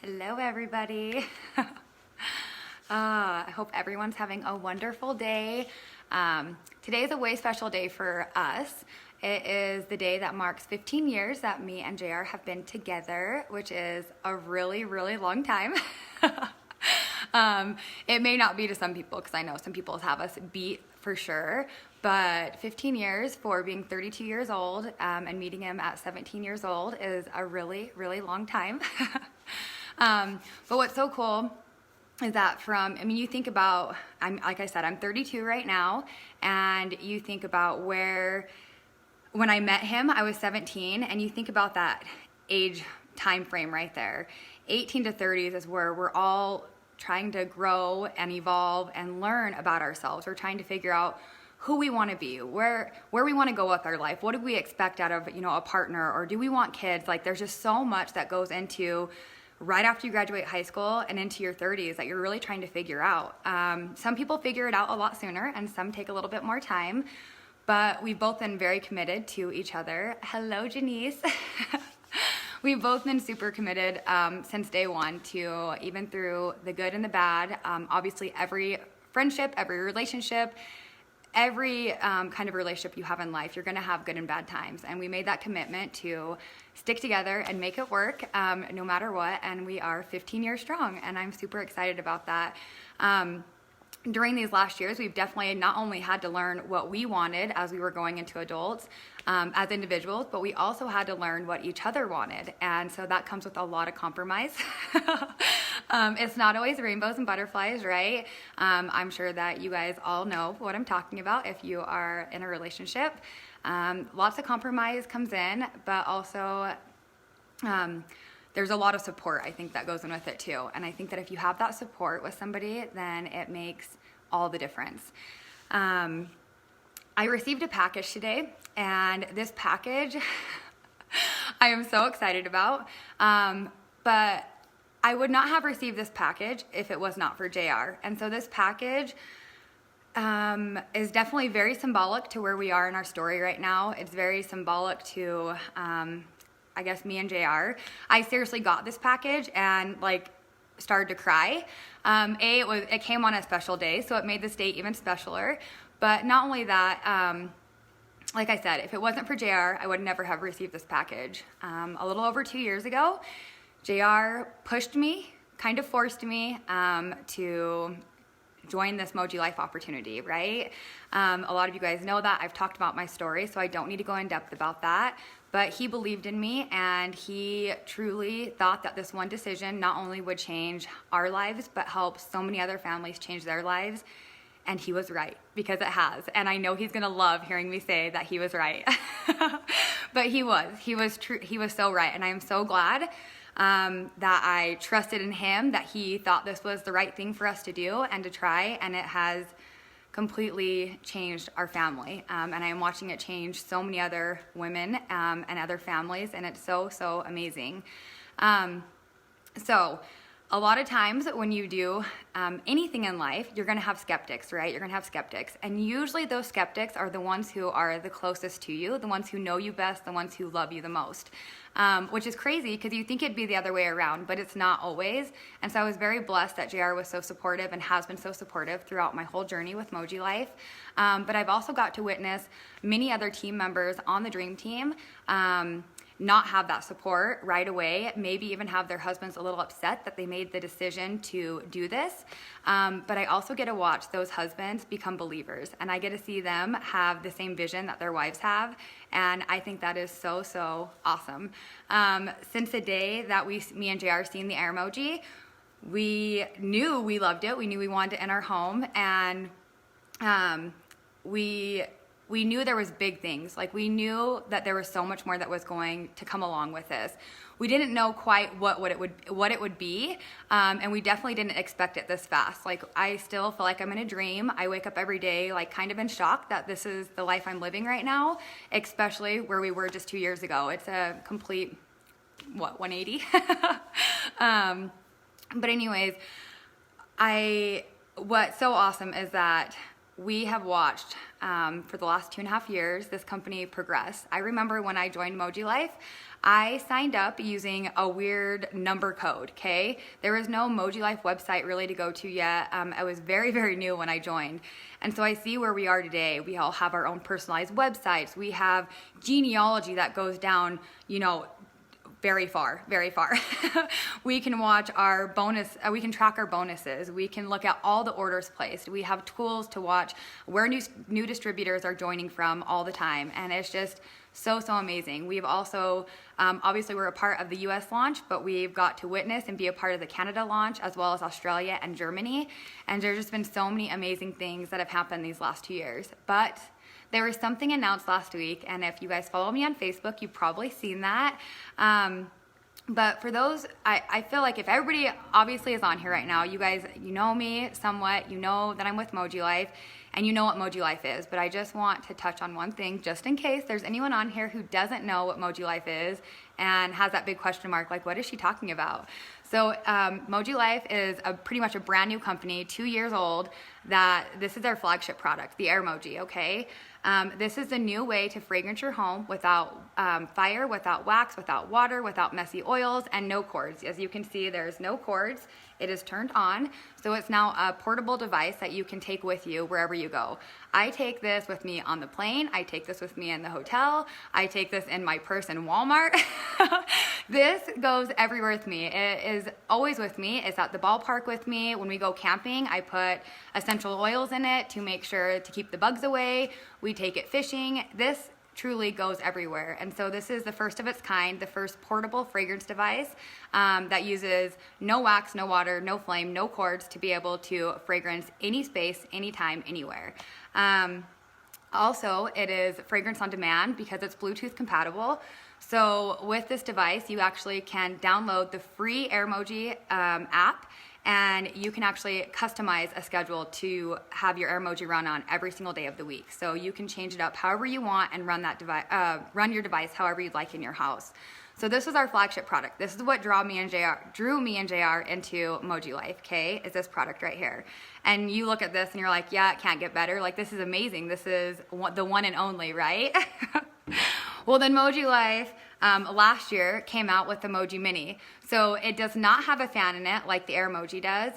Hello, everybody. I hope everyone's having a wonderful day. Today is a way special day for us. It is the day that marks 15 years that me and JR have been together, which is a really, really long time. It may not be to some people, because I know some people have us beat for sure, but 15 years for being 32 years old and meeting him at 17 years old is a really, really long time. But what's so cool is that you think about, like I said, I'm 32 right now, and you think about when I met him, I was 17, and you think about that age time frame right there. 18 to 30s is where we're all trying to grow and evolve and learn about ourselves. We're trying to figure out who we want to be, where we want to go with our life. What do we expect out of, a partner, or do we want kids? Like, there's just so much that goes into right after you graduate high school and into your 30s that you're really trying to figure out. Some people figure it out a lot sooner, and some take a little bit more time, but we've both been very committed to each other. Hello, Janice. We've both been super committed since day one, to even through the good and the bad. Obviously, every friendship, every relationship, every kind of relationship you have in life, you're going to have good and bad times. And we made that commitment to stick together and make it work no matter what. And we are 15 years strong, and I'm super excited about that. During these last years, we've definitely not only had to learn what we wanted as we were going into adults as individuals, but we also had to learn what each other wanted. And so that comes with a lot of compromise. It's not always rainbows and butterflies, right? I'm sure that you guys all know what I'm talking about if you are in a relationship. Lots of compromise comes in, but also there's a lot of support, I think, that goes in with it too. And I think that if you have that support with somebody, then it makes all the difference. I received a package today, and this package I am so excited about. But I would not have received this package if it was not for JR. And so this package is definitely very symbolic to where we are in our story right now. It's very symbolic to I guess me and JR. I seriously got this package and started to cry. It came on a special day, so it made this day even specialer. But not only that, like I said, if it wasn't for JR, I would never have received this package. A little over 2 years ago, JR pushed me, kind of forced me to join this MojiLife opportunity, right? A lot of you guys know that. I've talked about my story, so I don't need to go in depth about that. But he believed in me, and he truly thought that this one decision not only would change our lives, but help so many other families change their lives. And he was right, because it has. And I know he's gonna love hearing me say that he was right. But he was true. He was so right, and I am so glad that I trusted in him, that he thought this was the right thing for us to do and to try, and it has completely changed our family. And I am watching it change so many other women and other families, and it's so, so amazing. So a lot of times when you do anything in life, you're gonna have skeptics, right? You're gonna have skeptics. And usually those skeptics are the ones who are the closest to you, the ones who know you best, the ones who love you the most. Which is crazy, because you think it'd be the other way around, but it's not always. And so I was very blessed that JR was so supportive and has been so supportive throughout my whole journey with MojiLife. But I've also got to witness many other team members on the Dream Team not have that support right away, maybe even have their husbands a little upset that they made the decision to do this. But I also get to watch those husbands become believers, and I get to see them have the same vision that their wives have, and I think that is so, so awesome. Since the day that me and JR seen the air emoji, we knew we loved it. We knew we wanted it in our home, and we knew there was big things. We knew that there was so much more that was going to come along with this. We didn't know quite what it would be, and we definitely didn't expect it this fast. I still feel like I'm in a dream. I wake up every day kind of in shock that this is the life I'm living right now, especially where we were just 2 years ago. It's a complete 180. But anyways, what's so awesome is that we have watched for the last 2.5 years this company progress. I remember when I joined MojiLife, I signed up using a weird number code, okay? There was no MojiLife website really to go to yet. I was very, very new when I joined. And so I see where we are today. We all have our own personalized websites. We have genealogy that goes down, very far, very far. We can watch our bonus, we can track our bonuses. We can look at all the orders placed. We have tools to watch where new distributors are joining from all the time. And it's just so amazing. We've also, obviously we're a part of the US launch, but we've got to witness and be a part of the Canada launch, as well as Australia and Germany. And there's just been so many amazing things that have happened these last 2 years. But there was something announced last week, and if you guys follow me on Facebook, you've probably seen that. But for those, I feel like if everybody obviously is on here right now, you guys, you know me somewhat, you know that I'm with MojiLife, and you know what MojiLife is. But I just want to touch on one thing, just in case there's anyone on here who doesn't know what MojiLife is and has that big question mark, like, what is she talking about? So MojiLife is pretty much a brand new company, 2 years old, that this is our flagship product, the Air Moji, okay? This is a new way to fragrance your home without fire, without wax, without water, without messy oils, and no cords. As you can see, there's no cords. It is turned on, so it's now a portable device that you can take with you wherever you go. I take this with me on the plane. I take this with me in the hotel. I take this in my purse in Walmart. This goes everywhere with me. It is always with me. It's at the ballpark with me. When we go camping, I put essential oils in it to make sure to keep the bugs away. We take it fishing. This truly goes everywhere. And so this is the first of its kind, the first portable fragrance device that uses no wax, no water, no flame, no cords to be able to fragrance any space, anytime, anywhere. Also, it is fragrance on demand because it's Bluetooth compatible. So with this device, you actually can download the free Airmoji app, and you can actually customize a schedule to have your Airmoji run on every single day of the week. So you can change it up however you want and run your device however you'd like in your house. So this is our flagship product. This is what drew me and JR into MojiLife, okay, is this product right here. And you look at this and you're like, yeah, it can't get better. Like, this is amazing. This is the one and only, right? Well, then MojiLife last year came out with the Moji Mini. So it does not have a fan in it like the Airmoji does.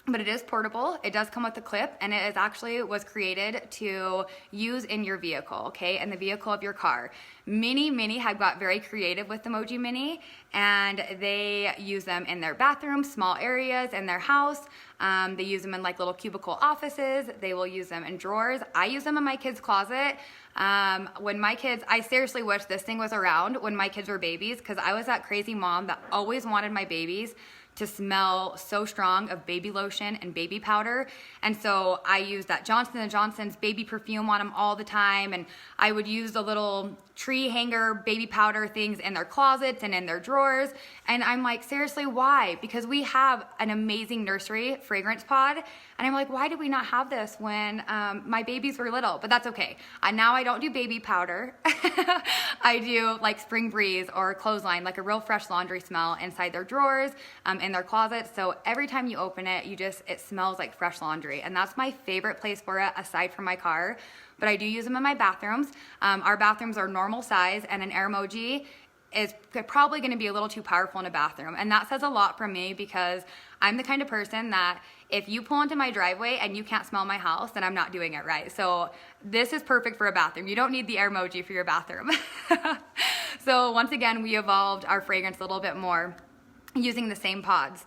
But it is portable. It does come with a clip, and it is actually was created to use in your vehicle, okay, in the vehicle of your car. Many have got very creative with the Moji Mini, and they use them in their bathrooms, small areas in their house. They use them in like little cubicle offices. They will use them in drawers. I use them in my kids' closet. When my kids, I seriously wish this thing was around when my kids were babies, because I was that crazy mom that always wanted my babies to smell so strong of baby lotion and baby powder. And so I used that Johnson & Johnson's baby perfume on them all the time. And I would use the little tree hanger baby powder things in their closets and in their drawers. And I'm like, seriously, why? Because we have an amazing nursery fragrance pod. And I'm like, why did we not have this when my babies were little? But that's okay. Now I don't do baby powder. I do like Spring Breeze or Clothesline, like a real fresh laundry smell inside their drawers, in their closets. So every time you open it, it smells like fresh laundry. And that's my favorite place for it, aside from my car. But I do use them in my bathrooms. Our bathrooms are normal size, and an Airmoji is probably going to be a little too powerful in a bathroom. And that says a lot from me, because I'm the kind of person that if you pull into my driveway and you can't smell my house, then I'm not doing it right. So this is perfect for a bathroom. You don't need the Airmoji for your bathroom. So once again, we evolved our fragrance a little bit more using the same pods.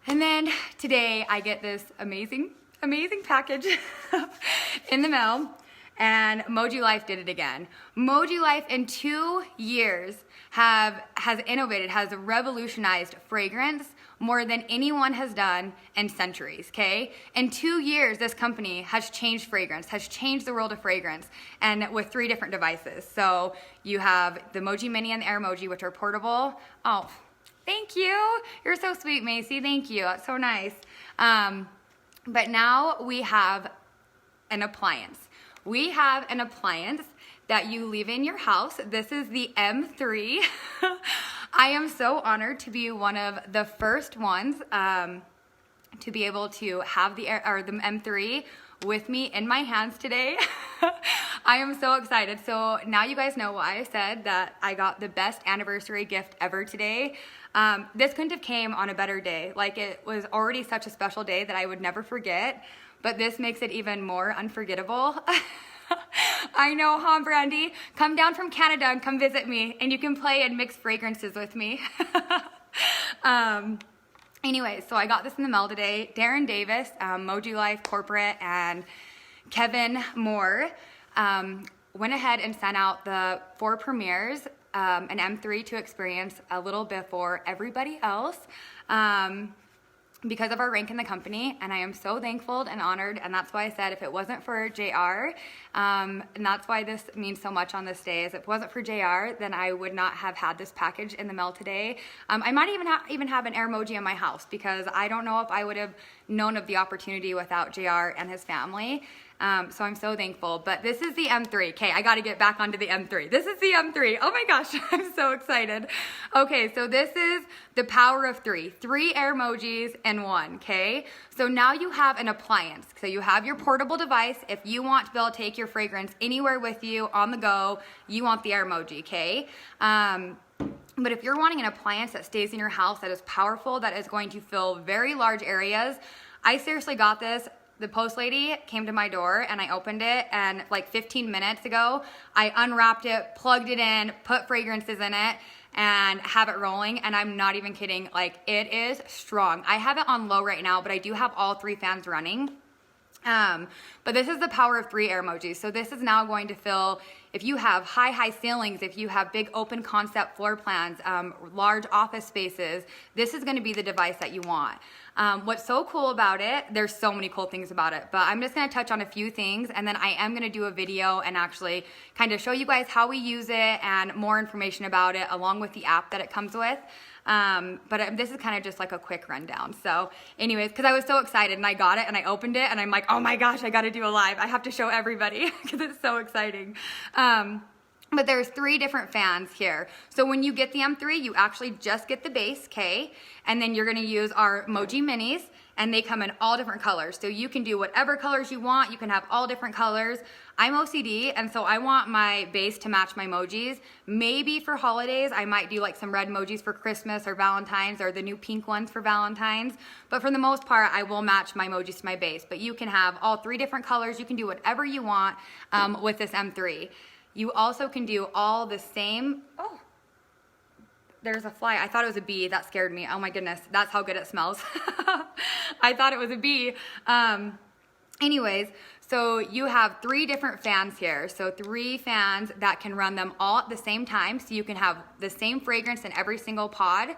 And then today I get this amazing package in the mail, and MojiLife did it again. MojiLife in 2 years has innovated, has revolutionized fragrance more than anyone has done in centuries, okay? In 2 years, this company has changed fragrance, has changed the world of fragrance, and with 3 different devices. So you have the Moji Mini and the Airmoji, which are portable. Oh, thank you. You're so sweet, Macy. Thank you. That's so nice. But now we have an appliance. We have an appliance that you leave in your house. This is the M3. I am so honored to be one of the first ones to be able to have the M3 with me in my hands today. I am so excited. So now you guys know why I said that I got the best anniversary gift ever today. This couldn't have came on a better day. Like, it was already such a special day that I would never forget, but this makes it even more unforgettable. I know, huh, Brandy? Come down from Canada and come visit me, and you can play and mix fragrances with me. Anyway, so I got this in the mail today. Darren Davis, MojiLife Corporate, and Kevin Moore went ahead and sent out the 4 premieres, an M3 to experience a little before everybody else. Because of our rank in the company, and I am so thankful and honored, and that's why I said if it wasn't for JR, and that's why this means so much on this day, is if it wasn't for JR, then I would not have had this package in the mail today. I might even have an Airmoji in my house, because I don't know if I would have known of the opportunity without JR and his family. So I'm so thankful. But this is the M3. Okay, I got to get back onto the M3. This is the M3. Oh my gosh, I'm so excited. Okay, so this is the power of 3. 3 Airmojis in 1, okay? So now you have an appliance. So you have your portable device. If you want to be able to take your fragrance anywhere with you on the go, you want the Airmoji, okay? But if you're wanting an appliance that stays in your house, that is powerful, that is going to fill very large areas, I seriously got this. The post lady came to my door and I opened it, and like 15 minutes ago, I unwrapped it, plugged it in, put fragrances in it, and have it rolling. And I'm not even kidding, like, it is strong. I have it on low right now, but I do have all 3 fans running. But this is the power of 3 Airmojis. So this is now going to fill, if you have high ceilings, if you have big open concept floor plans, large office spaces, this is going to be the device that you want. What's so cool about it, there's so many cool things about it, but I'm just going to touch on a few things, and then I am going to do a video and actually kind of show you guys how we use it and more information about it along with the app that it comes with. But this is kind of just like a quick rundown. So anyways, because I was so excited and I got it and I opened it and I'm like, oh my gosh, I got to do a live. I have to show everybody because it's so exciting. But there's 3 different fans here. So when you get the M3, you actually just get the base, okay? And then you're gonna use our Moji Minis, and they come in all different colors. So you can do whatever colors you want. You can have all different colors. I'm OCD, and so I want my base to match my emojis. Maybe for holidays, I might do like some red emojis for Christmas or Valentine's, or the new pink ones for Valentine's. But for the most part, I will match my emojis to my base. But you can have all 3 different colors. You can do whatever you want with this M3. You also can do all the same. Oh, there's a fly. I thought it was a bee. That scared me. Oh my goodness. That's how good it smells. I thought it was a bee. Anyways, so you have 3 different fans here. So 3 fans that can run them all at the same time. So you can have the same fragrance in every single pod.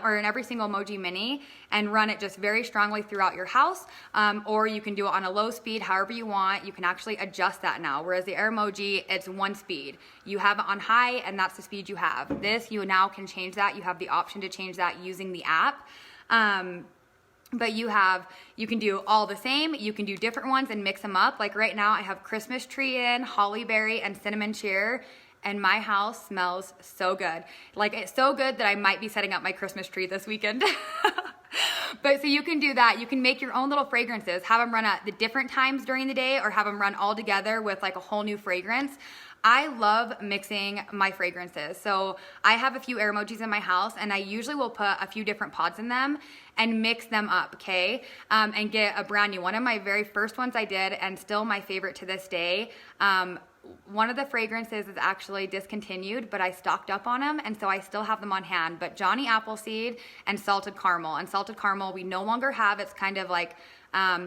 Or in every single Moji Mini, and run it just very strongly throughout your house, or you can do it on a low speed, however you want. You can actually adjust that now, whereas the Airmoji, it's 1 speed. You have it on high, and that's the speed you have. This, you now can change that. You have the option to change that using the app. But you can do all the same. You can do different ones and mix them up. Like right now, I have Christmas tree in, holly berry, and cinnamon cheer. And my house smells so good. Like, it's so good that I might be setting up my Christmas tree this weekend. But so you can do that. You can make your own little fragrances, have them run at the different times during the day, or have them run all together with like a whole new fragrance. I love mixing my fragrances. So I have a few Airmojis in my house, and I usually will put a few different pods in them and mix them up, okay? And get a brand new one. Of my very first ones I did, and still my favorite to this day, one of the fragrances is actually discontinued, but I stocked up on them, and so I still have them on hand. But Johnny Appleseed and Salted Caramel. And Salted Caramel we no longer have. It's kind of like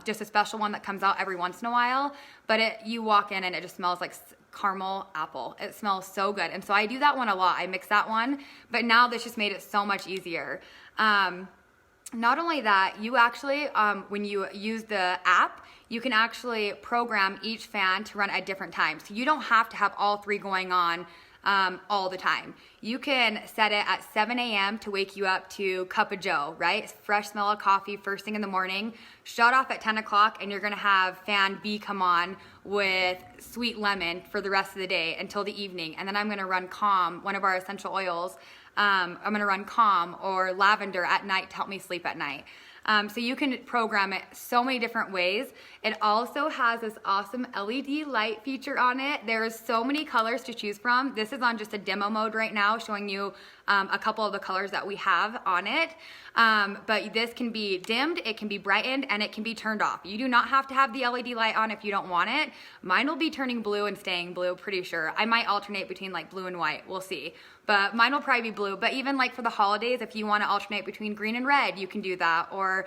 just a special one that comes out every once in a while. But you walk in and it just smells like caramel apple. It smells so good. And so I do that one a lot. I mix that one. But now this just made it so much easier. Not only that, you actually, when you use the app, you can actually program each fan to run at different times. So you don't have to have all 3 going on all the time. You can set it at 7 a.m. to wake you up to cup of joe, right? Fresh smell of coffee first thing in the morning. Shut off at 10 o'clock, and you're gonna have fan B come on with sweet lemon for the rest of the day until the evening. And then I'm gonna run Calm, one of our essential oils. I'm gonna run Calm or Lavender at night to help me sleep at night. So you can program it so many different ways. It also has this awesome LED light feature on it. There's so many colors to choose from. This is on just a demo mode right now, showing you a couple of the colors that we have on it. But this can be dimmed, it can be brightened, and it can be turned off. You do not have to have the LED light on if you don't want it. Mine will be turning blue and staying blue, pretty sure. I might alternate between like blue and white, we'll see. But mine will probably be blue. But even like for the holidays, if you want to alternate between green and red, you can do that. Or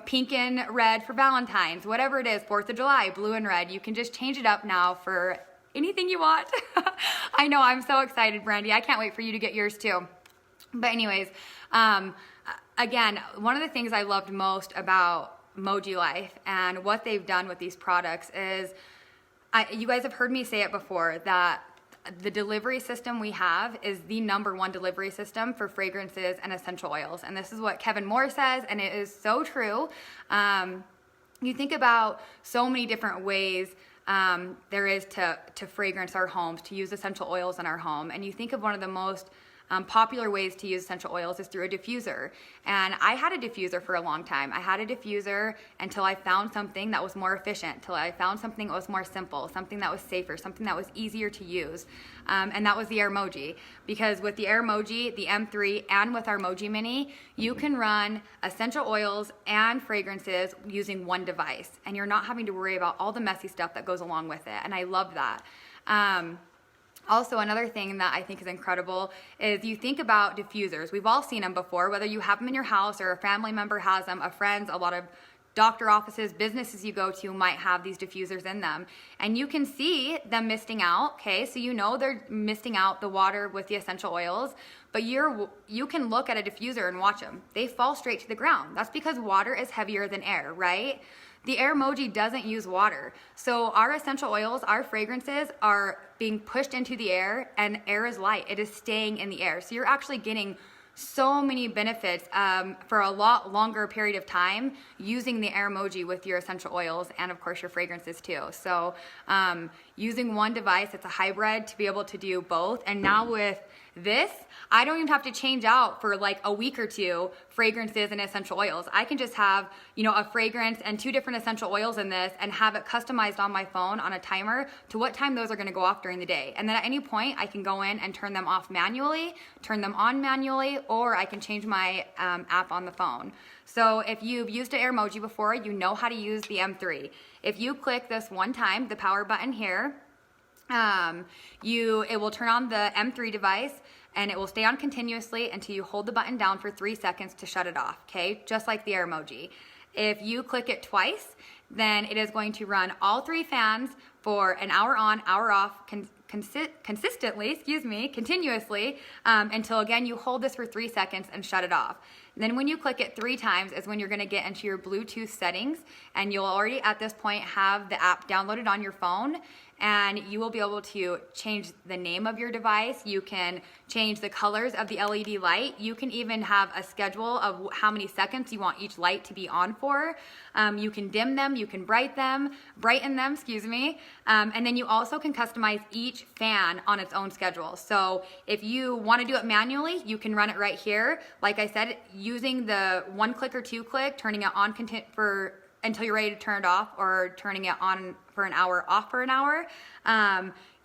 pink and red for Valentine's, whatever it is, 4th of July, blue and red. You can just change it up now for anything you want. I know, I'm so excited, Brandy. I can't wait for you to get yours too. But anyways, again, one of the things I loved most about MojiLife and what they've done with these products is, you guys have heard me say it before, that the delivery system we have is the #1 delivery system for fragrances and essential oils. And this is what Kevin Moore says, and it is so true. You think about so many different ways there is to fragrance our homes, to use essential oils in our home. And you think of one of the most popular ways to use essential oils is through a diffuser. And I had a diffuser for a long time. I had a diffuser until I found something that was more efficient, till I found something that was more simple, something that was safer, something that was easier to use. And that was the Air-Moji. Because with the Air-Moji, the M3, and with our Moji Mini, you can run essential oils and fragrances using one device. And you're not having to worry about all the messy stuff that goes along with it. And I love that. Also, another thing that I think is incredible is you think about diffusers. We've all seen them before, whether you have them in your house or a family member has them, a friend, a lot of doctor offices, businesses you go to might have these diffusers in them. And you can see them misting out, okay? So you know they're misting out the water with the essential oils, but you can look at a diffuser and watch them. They fall straight to the ground. That's because water is heavier than air, right? The Air-Moji doesn't use water. So our essential oils, our fragrances are being pushed into the air, and air is light. It is staying in the air. So you're actually getting so many benefits for a lot longer period of time using the Air-Moji with your essential oils and of course your fragrances too. So using one device, it's a hybrid to be able to do both. And now with this, I don't even have to change out for like a week or two fragrances and essential oils. I can just have, you know, a fragrance and 2 different essential oils in this and have it customized on my phone on a timer to what time those are going to go off during the day. And then at any point I can go in and turn them off manually, turn them on manually, or I can change my app on the phone. So if you've used an Air-Moji before, you know how to use the M3. If you click this one time, the power button here, it will turn on the M3 device and it will stay on continuously until you hold the button down for 3 seconds to shut it off, okay? Just like the Air-Moji. If you click it twice, then it is going to run all 3 fans for an hour on, hour off, continuously, until again you hold this for 3 seconds and shut it off. Then when you click it 3 times is when you're going to get into your Bluetooth settings, and you'll already at this point have the app downloaded on your phone, and you will be able to change the name of your device. You can change the colors of the LED light. You can even have a schedule of how many seconds you want each light to be on for. You can dim them, you can brighten them, excuse me. And then you also can customize each fan on its own schedule. So if you want to do it manually, you can run it right here. Like I said, using the 1 click or 2 click, turning it on until you're ready to turn it off, or turning it on for an hour, off for an hour,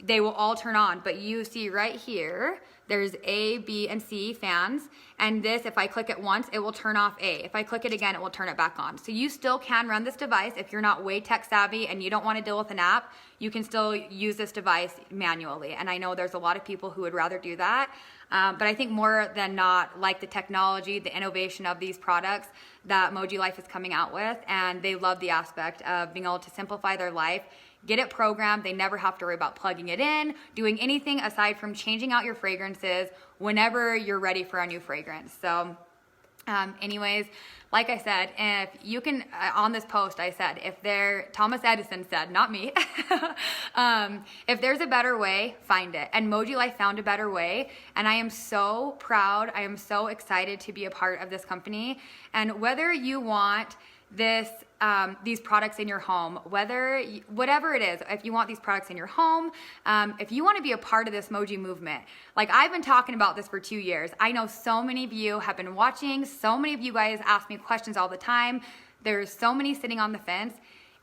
they will all turn on. But you see right here, there's A, B, and C fans. And this, if I click it once, it will turn off A. If I click it again, it will turn it back on. So you still can run this device. If you're not way tech savvy and you don't want to deal with an app, you can still use this device manually. And I know there's a lot of people who would rather do that. But I think more than not, like the technology, the innovation of these products that MojiLife is coming out with, and they love the aspect of being able to simplify their life, get it programmed. They never have to worry about plugging it in, doing anything aside from changing out your fragrances whenever you're ready for a new fragrance. So anyways, like I said, if you can, on this post I said, Thomas Edison said, not me, if there's a better way, find it. And MojiLife found a better way, and I am so proud, I am so excited to be a part of this company. And whether you want these products in your home, whatever it is. If you want these products in your home, if you want to be a part of this Moji movement, like I've been talking about this for 2 years. I know so many of you have been watching. So many of you guys ask me questions all the time. There's so many sitting on the fence.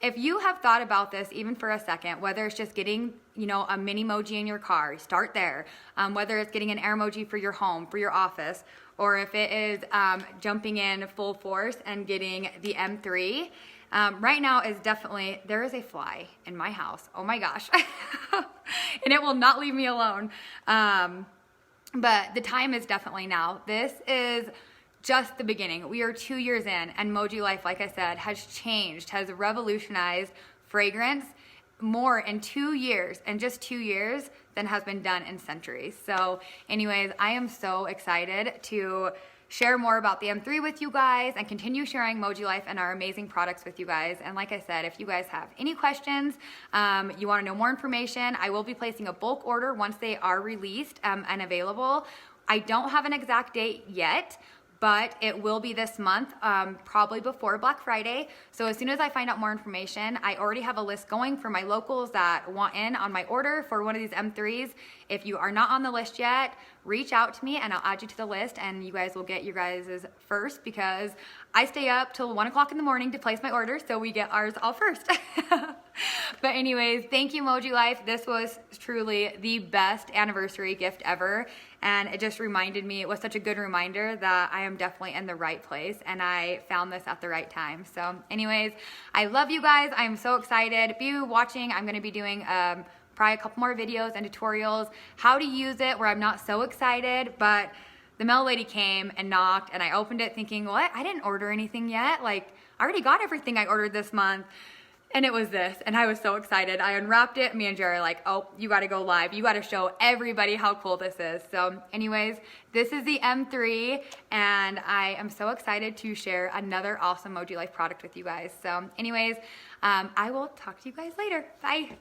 If you have thought about this even for a second, whether it's just getting, a mini Moji in your car, start there. Whether it's getting an air Moji for your home, for your office, or if it is jumping in full force and getting the M3. Right now is definitely, there is a fly in my house. Oh my gosh. And it will not leave me alone. But the time is definitely now. This is just the beginning. We are 2 years in, and MojiLife, like I said, has changed, has revolutionized fragrance more in 2 years, and just 2 years, than has been done in centuries. So anyways, I am so excited to share more about the M3 with you guys and continue sharing MojiLife and our amazing products with you guys. And like I said, if you guys have any questions, you want to know more information, I will be placing a bulk order once they are released and available. I don't have an exact date yet, but it will be this month, probably before Black Friday. So as soon as I find out more information, I already have a list going for my locals that want in on my order for one of these M3s. If you are not on the list yet, reach out to me and I'll add you to the list, and you guys will get your guys' first, because I stay up till 1 o'clock in the morning to place my order, so we get ours all first. But anyways, thank you, MojiLife. This was truly the best anniversary gift ever, and it just reminded me, it was such a good reminder that I am definitely in the right place, and I found this at the right time. So anyways, I love you guys. I'm so excited. Be watching. I'm going to be doing probably a couple more videos and tutorials how to use it where I'm not so excited, but the mail lady came and knocked, and I opened it thinking, what? I didn't order anything yet. Like, I already got everything I ordered this month. And it was this, and I was so excited. I unwrapped it, me and Jerry are like, oh, you gotta go live. You gotta show everybody how cool this is. So anyways, this is the M3, and I am so excited to share another awesome MojiLife product with you guys. So anyways, I will talk to you guys later. Bye.